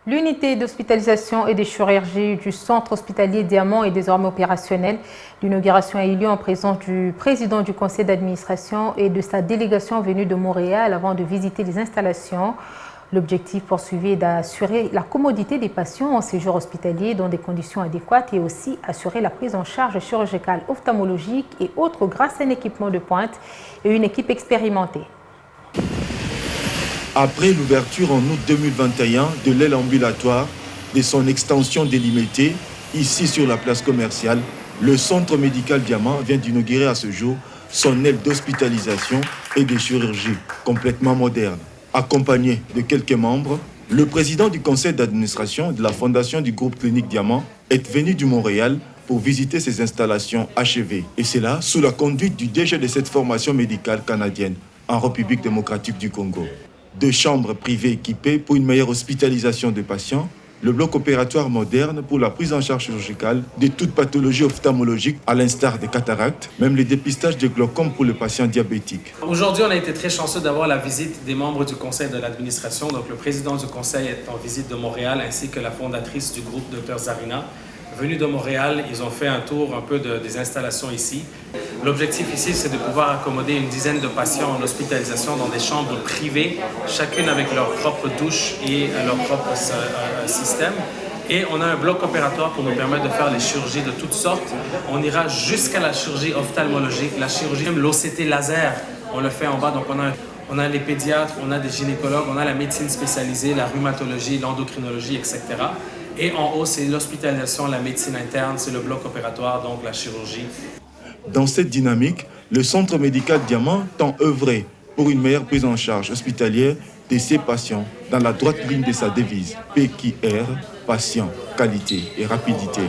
L'unité d'hospitalisation et de chirurgie du centre hospitalier Diamant est désormais opérationnelle. L'inauguration a eu lieu en présence du président du conseil d'administration et de sa délégation venue de Montréal avant de visiter les installations. L'objectif poursuivi est d'assurer la commodité des patients en séjour hospitalier dans des conditions adéquates et aussi assurer la prise en charge chirurgicale, ophtalmologique et autres grâce à un équipement de pointe et une équipe expérimentée. Après l'ouverture en août 2021 de l'aile ambulatoire et son extension délimitée, ici sur la place commerciale, le centre médical Diamant vient d'inaugurer à ce jour son aile d'hospitalisation et de chirurgie complètement moderne. Accompagné de quelques membres, le président du conseil d'administration de la fondation du groupe clinique Diamant est venu du Montréal pour visiter ces installations achevées. Et c'est là sous la conduite du DG de cette formation médicale canadienne en République démocratique du Congo. 2 chambres privées équipées pour une meilleure hospitalisation des patients, le bloc opératoire moderne pour la prise en charge chirurgicale de toute pathologie ophtalmologique à l'instar des cataractes, même les dépistages de glaucome pour les patients diabétiques. Aujourd'hui, on a été très chanceux d'avoir la visite des membres du conseil de l'administration. Donc, le président du conseil est en visite de Montréal ainsi que la fondatrice du groupe Dr Zarina. Venus de Montréal, ils ont fait un tour un peu des installations ici. L'objectif ici, c'est de pouvoir accommoder une dizaine de patients en hospitalisation dans des chambres privées, chacune avec leur propre douche et leur propre système. Et on a un bloc opératoire pour nous permettre de faire les chirurgies de toutes sortes. On ira jusqu'à la chirurgie ophtalmologique, la chirurgie, même l'OCT laser, on le fait en bas. Donc on a les pédiatres, on a des gynécologues, on a la médecine spécialisée, la rhumatologie, l'endocrinologie, etc. Et en haut, c'est l'hospitalisation, la médecine interne, c'est le bloc opératoire, donc la chirurgie. Dans cette dynamique, le centre médical Diamant tend œuvrer pour une meilleure prise en charge hospitalière de ses patients dans la droite ligne de sa devise PQR, patient, qualité et rapidité.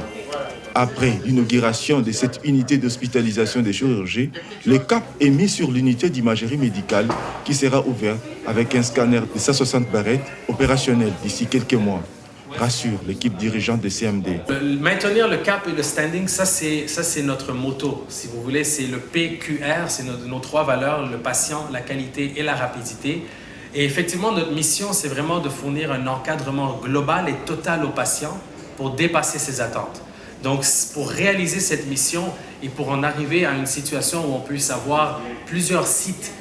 Après l'inauguration de cette unité d'hospitalisation des chirurgies, le cap est mis sur l'unité d'imagerie médicale qui sera ouverte avec un scanner de 160 barrettes opérationnel d'ici quelques mois. Rassure l'équipe dirigeante de CMD. Maintenir le cap et le standing, ça c'est notre motto, si vous voulez. C'est le PQR, c'est nos 3 valeurs, le patient, la qualité et la rapidité. Et effectivement, notre mission, c'est vraiment de fournir un encadrement global et total aux patients pour dépasser ses attentes. Donc, pour réaliser cette mission et pour en arriver à une situation où on puisse avoir plusieurs sites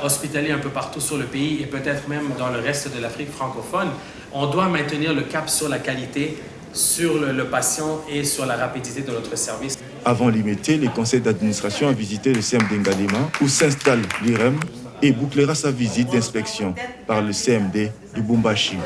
hospitaliers un peu partout sur le pays et peut-être même dans le reste de l'Afrique francophone, on doit maintenir le cap sur la qualité, sur le patient et sur la rapidité de notre service. Avant limité, le conseil d'administration a visité le CMD Ngalema où s'installe l'IREM et bouclera sa visite d'inspection par le CMD de Bumbashi.